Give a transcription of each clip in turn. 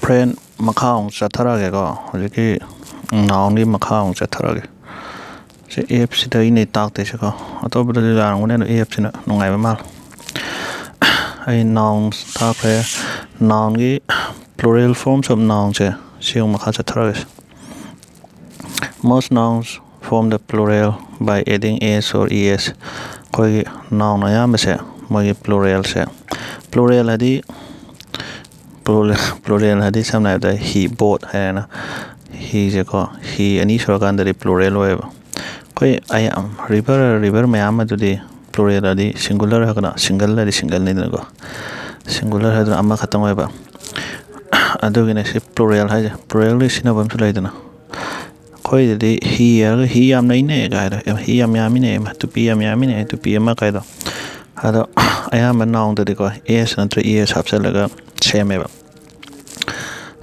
friend makha ong chatharage ko hojiki noun ni makha ong chatharage se app sida ini takte se ko atobda jarang ne app sina nungai ba mal ai noun takre noun gi plural forms of nouns se siung makha chatharage. Most nouns form the plural by adding s or es koi noun ayam se mogi plural se plural hadi samna da he bought hai na he je ko he ani shogan da plural hoye koi ayam river mayam adu di plural adi singular ha kana single ni ko singular ha amma khatam hoye ba adu gine se plural ha plural ni sinabam sulai dana koi di he am nai ne ga da he am yami ne ma to be am yami ne to be ma kai da ado ayam noun da ko es entre es hapsalaga same ba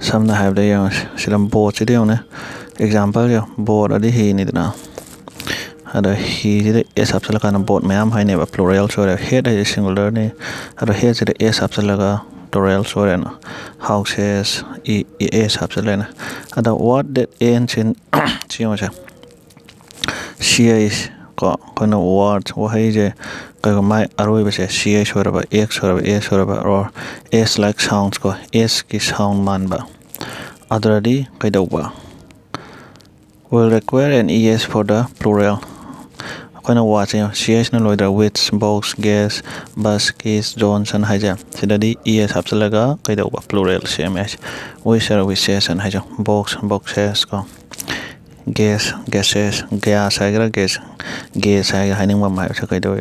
samna have the young silam board chide ne example yo board adi he ni dana ada he de es hapsalaga na board mayam hai ne ba plural so head is singular ne ada head de es hapsalaga plural so na houses es hapsalaga ada what that ends in chiyo cha she is ko kono word wo hai je ko mai aroi ba se she is or ba x or ba or s like sounds ko s ki sound man ba adradi kai dau ba will require an es for the plural kono watch she is no loida with box gas bus case johnson haja sidadi es hapsalaga kai dau ba plural same as we services and haja boxes ko gases gas agra gas ay haning ma mai sa kai do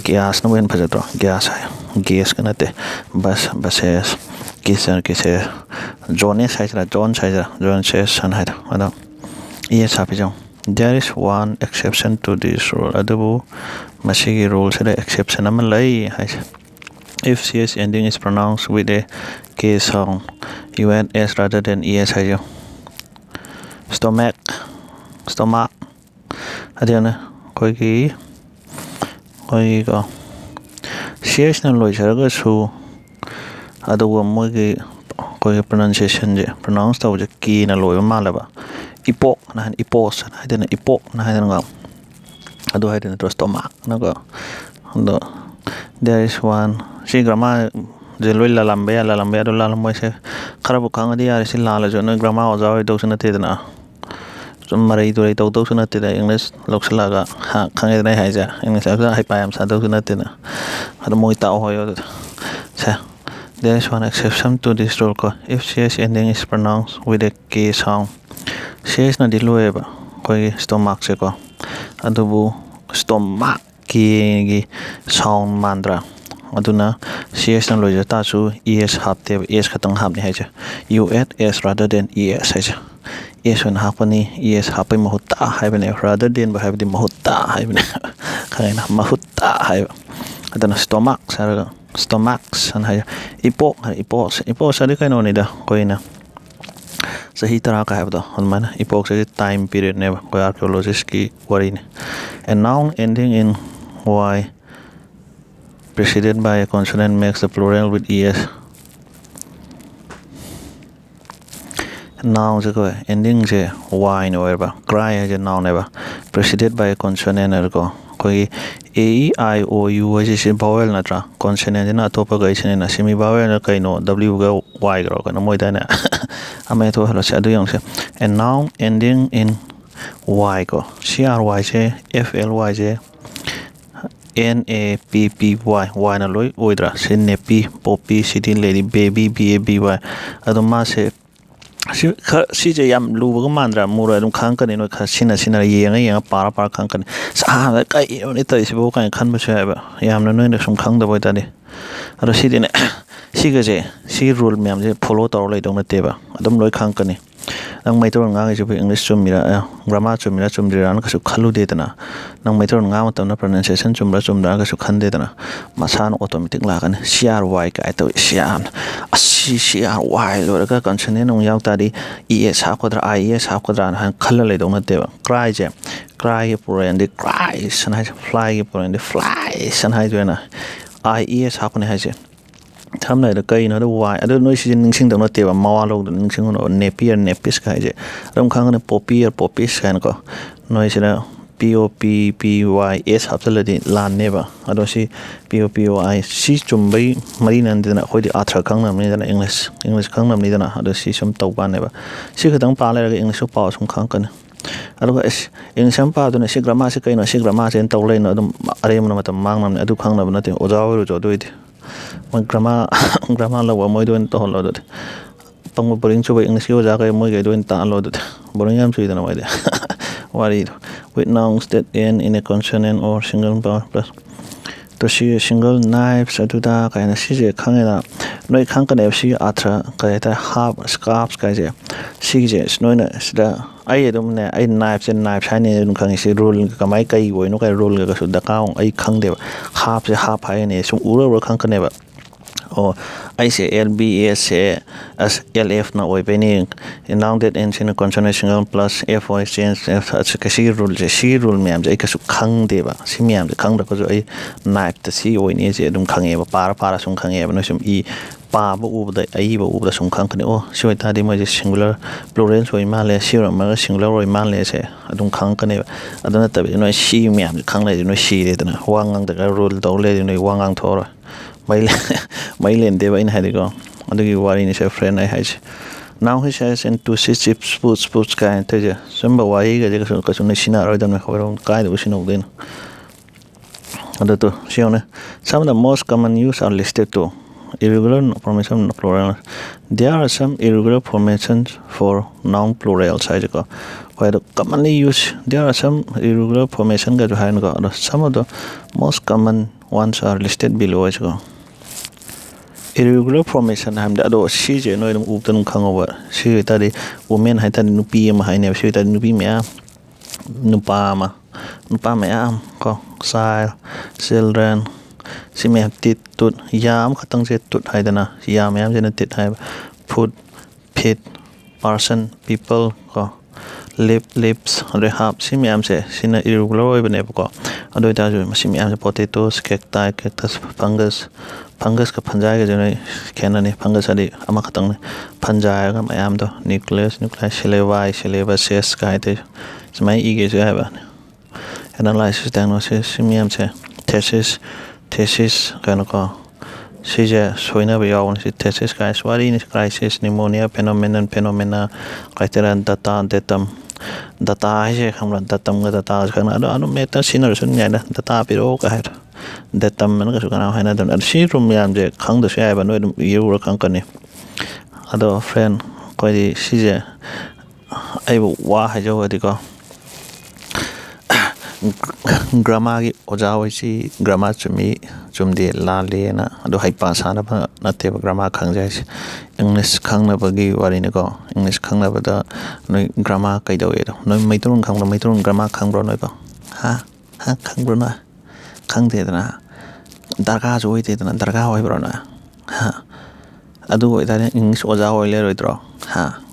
gas no ben phaja to gas kana te buses kisses john says san haida ada yes happy jong there is one exception to this rule adabu masigi rule se exception am lai hai if cs ending is pronounced with a k sound you add s rather than es hai stomach adiana koi ko cs na loi jaraga su adu mo gi koi pronunciation je pronounce ta je ki na loi ma la ba ipok na ipos na hadena ipok na hadena adu hadena to stomach na go do there is one si grammar je loi la lambe do la lambe se kharabu khang di yar si la la jo na grammar o jaw do sna te na marai do to sna te da english loksala ga khang dai hai ja english sa hai pa am sa do sna te na adu moi ta ho yo sa there is one exception to this rule ko if cs ending is pronounced with a k sound cs na diloe ba koi stomach se ko adu bu stomach ki sound mandra aduna cs na loja ta su es hapte es khatang hapni hai ja you add s rather than es hai ja es on hapani es hapai mahutta hai bane rather than ba hai di mahutta hai bane khaina mahutta hai adana stomach san hai ipok sari kaino ni da koina sahi tarah ka hai da man ipok se time period ne ko archaeologist ki wari ne a noun ending in y preceded by a consonant makes the plural with es noun je ko ending je y no ba cry je noun ba preceded by a consonant ko koi a I o u je vowel na tra consonant na topa ga isne na semi vowel na kai no w ga y ga ko na moi da na ame to halo sa du yong se a noun ending in y ko cry je fly je NAPPY na loi oidra se nepi poppy city lady baby baby aduma se si je yam lu ga mandra mura dum khang kan no kha sina yenga para khang kan sa kai ni tai se bo kan khan ba se ba yam no ne sum khang da boi ta ni aro si de ne si ga je si rule myam je follow tor lai dong na te ba adum loi khang kan ni nang mai tor nga je english chum mira grammar chum mira chum diran ka su khalu de dana nang mai tor nga ma tam na pronunciation chum da ka su khan de dana masan automatic la kan cry ka to siam cry lo ka consonant nong yaw ta di es ha kodra is ha kodra han khalla le dong na te ba cry por and cry san ha fly por and fly san ha jo na is ha ko ne ha je ꯊꯝꯅꯥꯏꯗ ꯀꯩꯅꯣꯗ ꯋꯥꯏ ꯑꯗꯨ ꯅꯣꯏ ꯁꯤꯁꯦ ꯅꯤꯡꯁꯤꯡꯗꯧ ꯅꯠꯇꯦꯕ ꯃꯋꯥ ꯂꯧꯗꯅ ꯅꯤꯡꯁꯤꯡꯉꯨꯅꯣ ꯅꯦꯄꯤꯌꯔ ꯅꯦꯄꯤꯁꯀ ꯍꯥꯏꯁꯦ ꯑꯗꯨꯝ ꯈꯪꯒꯅꯤ ꯄꯣꯄꯤꯌꯔ ꯄꯣꯄꯤꯁ ꯀꯥꯏꯅꯀꯣ ꯅꯣꯏꯁꯤꯗ POPPYS ꯍꯥꯞꯆꯤꯜꯂꯗꯤ ꯂꯥꯟꯅꯦꯕ ꯑꯗꯣ ꯁꯤ POPOI ꯁꯤ ꯆꯨꯝꯕꯩ ꯃꯔꯤ ꯅꯟꯗꯅ ꯑꯩꯈꯣꯏꯗꯤ ꯑꯥꯊ꯭ꯔ ꯈꯪꯅꯕꯅꯤꯗꯅ ꯏꯪꯂꯤꯁ ꯈꯪꯅꯕꯅꯤꯗꯅ ꯑꯗꯣ ꯁꯤ ꯁꯨꯝ ꯇꯧꯕꯥꯅꯦꯕ ꯁꯤ ꯈꯤꯇꯪ ꯄꯥ ꯂꯩꯔꯒ ꯏꯪꯂꯤꯁꯁꯨ ꯄꯥꯎ ꯁꯨꯝ ꯈꯪꯉꯛꯀꯅꯤ ꯑꯗꯨꯒ ꯏꯪꯂꯤꯁ ꯑꯃ ꯄꯥꯗꯨꯅ ꯁꯤ ꯒ꯭ꯔꯥꯃꯥꯔꯁꯤ ꯀꯩꯅꯣ ꯁꯤ ꯒ꯭ꯔꯥꯃꯥꯔꯁꯦꯅ ꯇꯧ ꯂꯩꯅꯣ ꯑꯗꯨꯝ ꯑꯔꯦꯝꯕꯅ ꯃꯇꯝ ꯃꯥꯡꯅꯕꯅꯦ ꯑꯗꯨ ꯈꯪꯅꯕ ꯅꯠꯇꯦ ꯑꯣꯖꯥ ꯑꯣꯏꯔꯁꯨ ꯑꯗꯨꯏꯗꯤ ꯃꯣꯏ ꯒ꯭ꯔꯥꯃꯥꯔ ꯂꯧꯕ ꯃꯣꯏꯗ ꯑꯣꯏꯅ ꯇꯧꯍꯜꯂꯣ ꯑꯗꯨꯗꯤ ꯄꯪꯕ ꯕꯣꯔꯤꯡ ꯆꯨꯕ ꯏꯪꯂꯤꯁꯀꯤ ꯑꯣꯖꯥꯈꯩ ꯃꯣꯏꯈꯩꯗ ꯑꯣꯏꯅ ꯇꯥꯛꯍꯜꯂꯣ ꯑꯗꯨꯗꯤ ꯕꯣꯔꯤꯡ ꯌꯥꯝ ꯆꯨꯏꯗꯅ ꯃꯣꯏꯗꯤ ꯋꯥꯔꯤꯗꯣ with nouns that end in a consonant or single vowel plus to see single knives ꯑꯗꯨꯗ ꯀꯥꯏꯅ ꯁꯤꯁꯦ ꯈꯪꯉꯦꯗ ꯅꯣꯏ ꯈꯪꯀꯅꯦꯕ ꯁꯤꯒꯤ ꯑꯥꯊ꯭ꯔ ꯀꯩ ꯍꯥꯏꯇꯥꯔꯦ ꯍꯥꯞ ꯁ꯭ꯀꯥꯞꯁ ꯀꯥꯏꯁꯦ ꯁꯤꯒꯤꯁꯦ ꯅꯣꯏꯅ ꯁꯤꯗ ꯑꯩ ꯑꯗꯨꯝꯅꯦ ꯑꯩ ꯅꯥꯏꯐ ꯍꯥꯏꯅꯤ ꯑꯗꯨꯝ ꯈꯪꯉꯤ ꯁꯤ ꯔꯨꯜ ꯀꯃꯥꯏꯅ ꯀꯩ ꯑꯣꯏꯅꯣ ꯀꯩ ꯔꯨꯜꯒꯁꯨ ꯗꯔꯀꯥꯔ ꯑꯩ ꯈꯪꯗꯦꯕ ꯍꯥꯞꯁꯦ ꯍꯥꯞ ꯍꯥꯏꯅꯤ ꯁꯨꯝ ꯎꯔ ꯈꯪꯀꯅꯦꯕ ꯑꯣ ꯑꯩꯁꯦ LBSꯁꯦ ꯑꯁ LFꯅ ꯑꯣꯏꯕꯩꯅꯤ noun that ends in a consonant single plus F voice change ꯁꯤꯒꯤ ꯔꯨꯜꯁꯦ ꯁꯤꯒꯤ ꯔꯨꯜ ꯃꯌꯥꯝꯁꯦ ꯑꯩ ꯀꯩꯁꯨ ꯈꯪꯗꯦꯕ ꯁꯤ ꯃꯌꯥꯝꯁꯦ ꯈꯪꯗ꯭ꯔꯒꯁꯨ ꯑꯩ ꯅꯥꯏꯐꯇ ꯁꯤ ꯑꯣꯏꯅꯤꯁꯦ ꯑꯗꯨꯝ ꯈꯪꯉꯦꯕ ꯄꯥꯔ ꯁꯨꯝ ꯈꯪꯉꯦꯕ ꯅꯣꯏ ꯁꯨꯝ ꯄꯥꯕ ꯎꯕꯗ ꯑꯏꯕ ꯎꯕꯗ ꯁꯨꯝ ꯈꯪꯉꯛꯀꯅꯤ ꯑꯣ ꯁꯤ ꯑꯣꯏꯇꯥꯔꯗꯤ ꯃꯣꯏꯁꯦ ꯁꯤꯡꯒꯨꯂꯔ ꯄ꯭ꯂꯨꯔꯦꯜꯁ ꯑꯣꯏ ꯃꯥꯜꯂꯦ ꯁꯤ ꯑꯣꯏꯔꯝꯃꯒ ꯁꯤꯡꯒꯨꯂꯔ ꯑꯣꯏ ꯃꯥꯜꯂꯦꯁꯦ ꯑꯗꯨꯝ ꯈꯪꯉꯛꯀꯅꯦꯕ ꯑꯗꯨ ꯅꯠꯇꯕꯤꯗ ꯅꯣꯏ ꯁꯤ ꯃꯌꯥꯝꯁꯦ ꯈꯪꯂꯩꯔꯗꯤ ꯅꯣꯏ ꯁꯤꯔꯦꯗꯅ ꯋꯥ ꯉꯥꯡꯗ꯭ꯔꯒ ꯔꯨꯜ ꯇꯧ ꯂꯩꯔꯗꯤ ꯅꯣꯏ ꯋꯥ ꯉꯥꯡꯊꯣꯛꯑꯔꯣꯏ ꯃꯩ ꯂꯦꯟꯗꯦꯕ ꯑꯩꯅ ꯍꯥꯏꯗꯤꯀꯣ ꯑꯗꯨꯒꯤ ꯋꯥꯔꯤꯅꯤꯁꯦ ꯐ꯭ꯔꯦꯟ ꯑꯩ ꯍꯥꯏꯁꯦ now he says and to see chips spoots ꯀꯥꯏꯅ ꯇꯧꯁꯦ ꯁꯨꯝꯕ ꯋꯥꯍꯩꯒꯁꯦ ꯀꯩꯁꯨ ꯅꯣꯏ ꯁꯤꯟꯅꯔꯣꯏꯗꯕꯅꯤ ꯍꯣꯏꯔꯣꯡ ꯀꯥꯏꯗꯕꯨ ꯁꯤꯟꯅꯧꯗꯣꯏꯅꯣ ꯑꯗꯨꯗꯣ ꯁꯤꯌꯣꯅꯦ some of the most common use are listed to irregular formation plural there are some irregular formations for noun plurals ꯍꯥꯏꯁꯦꯀോ ꯍꯣꯏ ꯑꯗꯣ commonly used there are some irregular formation ꯒꯁꯨ ꯍꯥꯏꯅꯀꯣ ꯑꯗꯣ some of the most common ones are listed below ꯍꯥꯏꯁꯦꯀꯣ irregular formation ꯍꯥꯏꯕꯗ ꯑꯗꯣ ꯁꯤꯁꯦ ꯅꯣꯏ ꯑꯗꯨꯝ ꯎꯕꯗ ꯑꯗꯨꯝ ꯈꯪꯉꯧꯕ ꯁꯤ ꯑꯣꯏꯇꯥꯔꯗꯤ ꯋꯨꯃꯦꯟ ꯍꯥꯏꯇꯥꯔꯗꯤ ꯅꯨꯄꯤ ꯑꯃ ꯍꯥꯏꯅꯦꯕ ꯁꯤ ꯑꯣꯏꯇꯥꯔꯗꯤ ꯅꯨꯄꯤ ꯃꯌꯥꯝ ꯅꯨꯄꯥ ꯃꯌꯥꯝ ꯀꯣ child children ꯁꯤ ꯃꯌꯥꯝ ꯇꯤꯠ ꯇꯨꯠ ꯌꯥ ꯑꯃꯈꯛꯇꯪꯁꯦ ꯇꯨꯠ ꯍꯥꯏꯗꯅ ꯌꯥ ꯃꯌꯥꯝꯁꯤꯅ ꯇꯤꯠ ꯍꯥꯏꯕ ꯐꯨꯠ ꯐꯤꯠ ꯄꯥꯔꯁꯟ ꯄꯤꯄꯜ ꯀꯣ ꯂꯤꯞꯁ ꯑꯗꯩ ꯍꯥꯞ ꯁꯤ ꯃꯌꯥꯝꯁꯦ ꯁꯤꯅ irregular ꯑꯣꯏꯕꯅꯦꯕꯀꯣ ꯑꯗꯨ ꯑꯣꯏꯇꯥꯔꯁꯨ ꯃꯁꯤ ꯃꯌꯥꯝꯁꯦ ꯄꯣꯇꯦꯇꯣꯁ ꯀꯦꯛꯇꯥꯏ ꯀꯦꯛꯇꯁ ꯐꯪꯒꯁꯀ ꯐꯟꯖꯥꯏꯒꯁꯦ ꯅꯣꯏ ꯈꯦꯠꯅꯅꯤ ꯐꯪꯒꯁ ꯍꯥꯏꯗꯤ ꯑꯃꯈꯛꯇꯪꯅꯤ ꯐꯟꯖꯥꯏꯒ ꯃꯌꯥꯝꯗꯣ ꯅ꯭ꯌꯨꯀ꯭ꯂꯤꯌꯁ ꯁꯤꯂꯦꯕꯥꯏ ꯁꯤꯂꯦꯕꯁꯦꯁꯀ ꯍꯥꯏꯗꯣꯏ ꯁꯨꯃꯥꯏꯅ ꯏꯒꯦꯁꯨ ꯍꯥꯏꯕ ꯑꯦꯅꯥꯂꯥꯏꯁꯤꯁ ꯗꯥꯏꯒꯅꯣꯁꯤꯁ ꯁꯤ ꯃꯌꯥꯝꯁꯦ ꯊꯦꯁꯤꯁ ꯀꯩꯅꯣꯀꯣ ꯁꯤꯁꯦ ꯁꯣꯏꯅꯕ ꯌꯥꯎꯕꯅꯤ ꯁꯤ ꯊꯦꯁꯤꯁ ꯀꯥꯏꯁ ꯋꯥꯔꯤꯅꯤ ꯀ꯭ꯔꯥꯏꯁꯤꯁ ꯅꯤꯃꯣꯅꯤꯌꯥ ꯐꯦꯅꯣꯃꯦꯅꯥ ꯀ꯭ꯔꯥꯏꯇꯦꯔꯤꯌꯥ ꯗꯇꯥ ꯍꯥꯏꯁꯦ ꯈꯪꯕ꯭ꯔꯥ ꯗꯇꯝꯒ ꯗꯇꯥꯒꯁꯨ ꯈꯪꯅ ꯑꯗꯣ ꯑꯗꯨꯝ ꯃꯦꯠꯇ ꯁꯤꯖꯤꯟꯅꯔꯁꯨ ꯌꯥꯏꯗ ꯗꯇꯥ ꯄꯤꯔꯛꯑꯣ ꯀꯥꯏ ꯍꯥꯏꯗꯣ ꯗꯇꯝꯅ ꯀꯩꯁꯨ ꯀꯅꯥ ꯍꯥꯏꯅꯗꯕꯅꯤ ꯑꯗꯣ ꯁꯤ ꯔꯨꯝ ꯃꯌꯥꯝꯁꯦ ꯈꯪꯗꯁꯨ ꯌꯥꯏꯕ ꯅꯣꯏ ꯑꯗꯨꯝ ꯌꯦꯡꯉꯨꯔ ꯈꯪꯉꯛꯀꯅꯤ ꯑꯗꯣ ꯐ꯭ꯔꯦꯟ ꯑꯩꯈꯣꯏꯗꯤ ꯁꯤꯁꯦ ꯑꯩꯕꯨ ꯋꯥ ꯍꯥꯏꯖꯧꯔꯗꯤꯀꯣ ꯒ꯭ꯔꯥꯃꯥꯒꯤ ꯑꯣꯖꯥ ꯑꯣꯏꯁꯤ ꯒ꯭ꯔꯥꯃꯥ ꯆꯨꯝꯃꯤ ꯆꯨꯝꯗꯦ ꯂꯥꯜꯂꯦꯅ ꯑꯗꯣ ꯍꯩꯄꯥ ꯁꯥꯅꯕ ꯅꯠꯇꯦꯕ ꯒ꯭ꯔꯥꯃꯥ ꯈꯪꯖꯩ ꯍꯥꯏꯁꯦ ꯏꯪꯂꯤꯁ ꯈꯪꯅꯕꯒꯤ ꯋꯥꯔꯤꯅꯤꯀꯣ ꯏꯪꯂꯤꯁ ꯈꯪꯅꯕꯗ ꯅꯣꯏ ꯒ꯭ꯔꯥꯃꯥ ꯀꯩꯗꯧꯋꯦꯗꯣ ꯅꯣꯏ ꯃꯩꯇꯩꯂꯣꯟ ꯈꯪꯕ꯭ꯔꯣ ꯃꯩꯇꯩꯂꯣꯟ ꯒ꯭ꯔꯥꯃꯥ ꯈꯪꯕ꯭ꯔꯣ ꯅꯣꯏꯀꯣ ꯈꯪꯕ꯭ꯔꯣ ꯅꯣꯏ ꯈꯪꯗꯦꯗꯅ ꯗꯔꯀꯥꯔꯁꯨ ꯑꯣꯏꯗꯦꯗꯅ ꯗꯔꯀꯥꯔ ꯑꯣꯏꯕ꯭ꯔꯣ ꯅꯣꯏ ꯑꯗꯨ ꯑꯣꯏꯇꯥꯔꯗꯤ ꯏꯪꯂꯤꯁ ꯑꯣꯖꯥ ꯑꯣꯏ ꯂꯩꯔꯣꯏꯗ꯭ꯔꯣ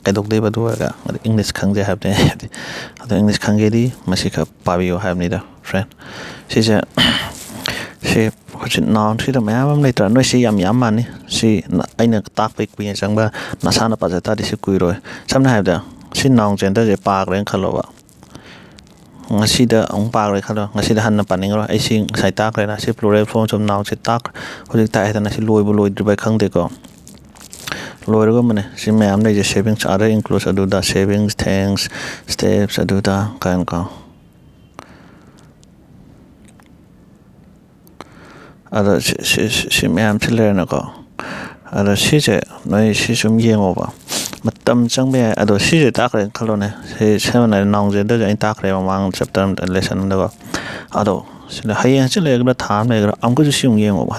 ꯀꯩꯗꯧꯗꯣꯏꯕ ꯑꯗꯨ ꯑꯣꯏꯔꯒ ꯑꯗꯨ ꯏꯪꯂꯤꯁ ꯈꯪꯖꯩ ꯍꯥꯏꯕꯅꯤ ꯑꯗꯣ ꯏꯪꯂꯤꯁ ꯈꯪꯒꯦꯗꯤ ꯃꯁꯤ ꯈꯔ ꯄꯥꯕꯤꯌꯨ ꯍꯥꯏꯕꯅꯤꯗ ꯐ꯭ꯔꯦꯟ ꯁꯤꯁꯦ ꯁꯤ ꯍꯧꯖꯤꯛ ꯅꯥꯎꯟꯁꯤꯗ ꯃꯌꯥꯝ ꯑꯃ ꯂꯩꯇ꯭ꯔꯥ ꯅꯣꯏ ꯁꯤ ꯌꯥꯝ ꯃꯥꯟꯅꯤ ꯁꯤ ꯑꯩꯅ ꯇꯥꯛꯄꯩ ꯀꯨꯏꯅ ꯆꯪꯕ ꯅꯁꯥꯅ ꯄꯥꯖ ꯇꯥꯔꯗꯤ ꯁꯤ ꯀꯨꯏꯔꯣꯏ ꯁꯝꯅ ꯍꯥꯏꯔꯕꯗ ꯁꯤ ꯅꯥꯎꯟ ꯖꯦꯟꯗꯔꯁꯦ ꯄꯥꯈ꯭ꯔꯦꯅ ꯈꯜꯂꯣꯕ ꯉꯁꯤꯗ ꯑꯃꯨꯛ ꯄꯥꯈ꯭ꯔꯦ ꯈꯜꯂꯣ ꯉꯁꯤꯗ ꯍꯟꯅ ꯄꯥꯅꯤꯡꯉꯔꯣꯏ ꯑꯩ ꯁꯤ ꯉꯁꯥꯏ ꯇꯥꯛꯈ꯭ꯔꯦꯅ ꯁꯤ ꯄ꯭ꯂꯨꯔꯦꯜ ꯐꯣꯔꯝ ꯁꯨꯝ ꯅꯥꯎꯟꯁꯤ ꯇꯥꯛꯈ꯭ꯔꯦ ꯍꯧꯖꯤꯛ ꯇꯥꯛꯑꯦꯗꯅ ꯁꯤ ꯂꯣꯏꯕ ꯂꯣꯏꯗ꯭ꯔꯤꯕ ꯈꯪꯗꯦꯀꯣ ꯂꯣꯏꯔꯒꯨꯝꯕꯅꯦ ꯁꯤ ꯃꯌꯥꯝ ꯂꯩꯁꯦ ꯁꯦꯚꯤꯡꯁ ꯑꯥꯗꯔ ꯏꯟꯀ꯭ꯂꯨꯗ ꯑꯗꯨꯗ ꯁꯦꯚꯤꯡꯁ ꯊꯦꯡꯁ ꯁ꯭ꯇꯦꯞꯁ ꯑꯗꯨꯗ ꯀꯥꯏꯅꯀꯣ ꯑꯗꯣ ꯁꯤ ꯃꯌꯥꯝꯁꯤ ꯂꯩꯔꯦꯅꯀꯣ ꯑꯗꯣ ꯁꯤꯁꯦ ꯅꯣꯏ ꯁꯤ ꯁꯨꯝ ꯌꯦꯡꯉꯣꯕ ꯃꯇꯝ ꯆꯪꯕ ꯌꯥꯏ ꯑꯗꯣ ꯁꯤꯁꯦ ꯇꯥꯛꯈ꯭ꯔꯦꯅ ꯈꯜꯂꯣꯅꯦ ꯁꯤ ꯁꯝꯅ ꯍꯥꯏꯔꯕꯗ ꯅꯥꯎꯟ ꯖꯦꯟꯗꯔꯁꯦ ꯑꯩꯅ ꯇꯥꯛꯈ꯭ꯔꯦ ꯃꯃꯥꯡ ꯆꯦꯞꯇꯔ ꯑꯃꯗ ꯂꯦꯁꯟ ꯑꯃꯗꯀꯣ ꯑꯗꯣ ꯁꯤꯗ ꯍꯌꯦꯡ ꯍꯪꯆꯤꯠ ꯂꯩꯔꯒꯅ ꯊꯥ ꯑꯃ ꯂꯩꯔꯒꯅ ꯑꯃꯨꯛꯀꯁꯨ ꯁꯤ ꯑꯃꯨꯛ ꯌꯦꯡꯉꯣꯕ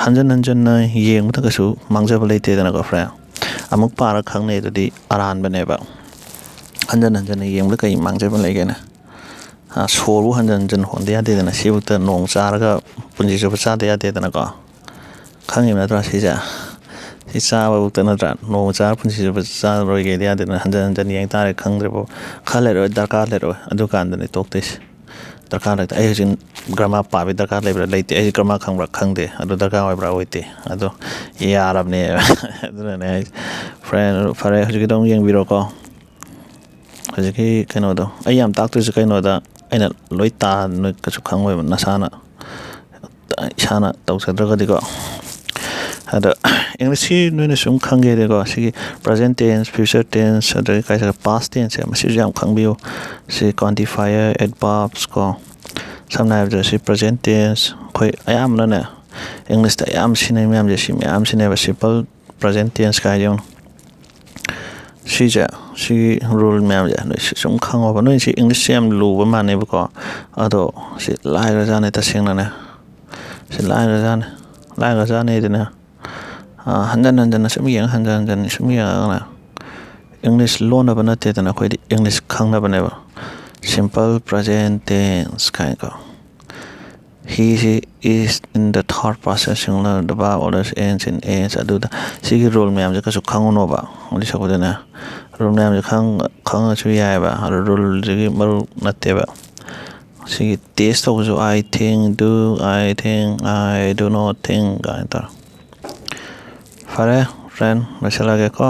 ꯍꯟꯖꯟꯅ ꯌꯦꯡꯕꯗ ꯀꯩꯁꯨ ꯃꯥꯡꯖꯕ ꯂꯩꯇꯦꯗꯅꯀꯣ ꯐ꯭ꯔꯦꯟ ꯑꯃꯨꯛ ꯄꯥꯔ ꯈꯪꯅꯩ ꯑꯗꯨꯗꯤ ꯑꯔꯥꯟꯕꯅꯦꯕ ꯍꯟꯖꯟꯅ ꯌꯦꯡꯕꯗ ꯀꯩ ꯃꯥꯡꯖꯕ ꯂꯩꯒꯦꯅꯦ ꯁꯣꯔꯕꯨ ꯍꯟꯖꯟ ꯍꯣꯟꯗ ꯌꯥꯗꯦꯗꯅ ꯁꯤꯕꯨꯛꯇ ꯅꯣꯡ ꯆꯥꯔꯒ ꯄꯨꯟꯁꯤ ꯆꯨꯞꯄ ꯆꯥꯗ ꯌꯥꯗꯦꯗꯅꯀோ ꯈꯪꯉꯤꯕ ꯅꯠꯇ꯭ꯔꯥ ꯁꯤꯁꯦ ꯁꯤ ꯆꯥꯕꯕꯨꯛꯇ ꯅꯠꯇ꯭ꯔꯥ ꯅꯣꯡ ꯆꯥꯔ ꯄꯨꯟꯁꯤ ꯆꯨꯞꯄ ꯆꯥꯔꯣꯏꯒꯦꯗꯤ ꯌꯥꯗꯦꯗꯅ ꯍꯟꯖꯟ ꯌꯦꯡ ꯇꯥꯔꯦ ꯈꯪꯗ꯭ꯔꯤꯕꯣ ꯈꯔ ꯂꯩꯔꯣꯏ ꯗꯔꯀꯥꯔ ꯂꯩꯔꯣꯏ ꯑꯗꯨꯀꯥꯟꯗꯅꯦ ꯇꯣꯛꯇꯣꯏꯁꯦ ꯗꯔꯀꯥꯔ ꯂꯩꯇꯦ ꯑꯩ ꯍꯧꯖꯤꯛ ꯒ꯭ꯔꯃꯥꯔ ꯄꯥꯕꯒꯤ ꯗꯔꯀꯥꯔ ꯂꯩꯕ꯭ꯔꯥ ꯂꯩꯇꯦ ꯑꯩ ꯒ꯭ꯔꯃꯥꯔ ꯈꯪꯕ꯭ꯔꯥ ꯈꯪꯗꯦ ꯑꯗꯨ ꯗꯔꯀꯥꯔ ꯑꯣꯏꯕ꯭ꯔꯥ ꯑꯣꯏꯗꯦ ꯑꯗꯣ ꯌꯥꯔꯕꯅꯦ ꯑꯗꯨꯅꯅꯦ ꯑꯩ ꯐꯔꯦ ꯍꯧꯖꯤꯛꯀꯤꯗꯣ ꯑꯃꯨꯛ ꯌꯦꯡꯕꯤꯔꯣꯀꯣ ꯍꯧꯖꯤꯛꯀꯤ ꯀꯩꯅꯣꯗꯣ ꯑꯩ ꯌꯥꯝ ꯇꯥꯛꯇꯣꯏꯁꯦ ꯀꯩꯅꯣꯗ ꯑꯩꯅ ꯂꯣꯏ ꯅꯣꯏ ꯀꯩꯁꯨ ꯈꯪꯉꯣꯏꯕ ꯅꯁꯥꯅ ꯏꯁꯥꯅ ꯇꯧꯖꯗ꯭ꯔꯒꯗꯤꯀꯣ ꯑꯗ ꯏꯪꯂꯤꯁꯁꯤ ꯅꯣꯏꯅ ꯁꯨꯝ ꯈꯪꯒꯦꯗꯤꯀꯣ ꯁꯤꯒꯤ ꯄ꯭ꯔꯖꯦꯟ ꯇꯦꯟꯁ ꯐ꯭ꯌꯨꯆꯔ ꯇꯦꯟꯁ ꯑꯗꯒꯤ ꯀꯩ ꯄꯥꯁ ꯇꯦꯟꯁꯁꯦ ꯃꯁꯤꯁꯨ ꯌꯥꯝ ꯈꯪꯕꯤꯌꯨ ꯁꯤ ꯀ꯭ꯋꯥꯟꯇꯤꯐꯥꯏꯌꯔ ꯑꯦꯗꯚꯥꯔꯕꯁ ꯀꯣ ꯁꯝꯅ ꯍꯥꯏꯔꯕꯗ ꯁꯤ ꯄ꯭ꯔꯖꯦꯟ ꯇꯦꯟꯁ ꯑꯩꯈꯣꯏ ꯑꯌꯥꯝꯕꯅꯅꯦ ꯏꯪꯂꯤꯁꯇ ꯑꯌꯥꯝꯕ ꯁꯤꯖꯤꯟꯅꯩ ꯃꯌꯥꯝꯁꯦ ꯁꯤ ꯃꯌꯥꯝ ꯁꯤꯖꯤꯟꯅꯩꯕ ꯁꯤꯝꯄꯜ ꯄ꯭ꯔꯖꯦꯟ ꯇꯦꯟꯁ ꯀꯥꯏ ꯌꯦꯡꯉꯨ ꯁꯤꯁꯦ ꯁꯤꯒꯤ ꯔꯨꯜ ꯃꯌꯥꯝꯁꯦ ꯅꯣꯏ ꯁꯨꯝ ꯈꯪꯉꯣꯕ ꯅꯣꯏ ꯁꯤ ꯏꯪꯂꯤꯁꯁꯦ ꯌꯥꯝ ꯂꯨꯕ ꯃꯥꯟꯅꯦꯕꯀꯣ ꯑꯗꯣ ꯁꯤ ꯂꯥꯏꯔꯖꯥꯠꯅꯦ ꯇꯁꯦꯡꯅꯅꯦ ꯁꯤ ꯂꯥꯏꯔꯖꯥꯠꯅꯦ ꯑꯗꯨꯅ ꯍꯟꯖꯟ ꯍꯟꯖꯟꯅ ꯁꯨꯝ ꯍꯟꯖꯟ ꯍꯟꯖꯟꯅ ꯁꯨꯝ ꯌꯦꯡꯉꯒꯅꯦ ꯏꯪꯂꯤꯁ ꯂꯣꯟꯅꯕ ꯅꯠꯇꯦꯗꯅ ꯑꯩꯈꯣꯏꯗꯤ ꯏꯪꯂꯤꯁ ꯈꯪꯅꯕꯅꯦꯕ ꯁꯤꯝꯄꯜ ꯄ꯭ꯔꯖꯦꯟ ꯇꯦꯟꯁ ꯀꯥꯏꯅꯀꯣ ꯍꯤꯁꯤ ꯏꯁ ꯏꯟ ꯗ ꯊꯥꯔꯠ ꯄꯥꯔꯁꯟ ꯁꯤꯡꯒꯨꯂꯔ ꯗ ꯚꯥꯔꯕ ꯑꯣꯔꯗꯔꯁ ꯑꯦꯟꯁ ꯏꯟ ꯑꯦꯟꯁ ꯑꯗꯨꯗ ꯁꯤꯒꯤ ꯔꯨꯜ ꯃꯌꯥꯝꯁꯦ ꯀꯩꯁꯨ ꯈꯪꯉꯨꯅꯣꯕ ꯑꯗꯨꯏ ꯁꯔꯨꯛꯄꯨꯗꯤꯅꯦ ꯔꯨꯜ ꯃꯌꯥꯝꯁꯦ ꯈꯪꯉꯁꯨ ꯌꯥꯏꯑꯕ ꯑꯗꯨ ꯔꯨꯜꯁꯤꯒꯤ ꯃꯔꯨ ꯅꯠꯇꯦꯕ ꯁꯤꯒꯤ ꯇꯦꯁ ꯇꯧꯕꯁꯨ I think do I think I do note ꯊꯤꯡ ꯀꯥꯏꯅ ꯇꯧꯔ ꯐꯔꯦ ꯐ꯭ꯔꯦꯟ ꯂꯣꯏꯁꯤꯜꯂꯒꯦꯀꯣ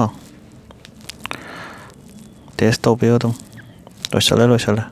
ꯇꯦꯁ ꯇꯧꯕꯤꯌꯨ ꯑꯗꯨꯝ ꯂꯣꯏꯁꯤꯜꯂꯦ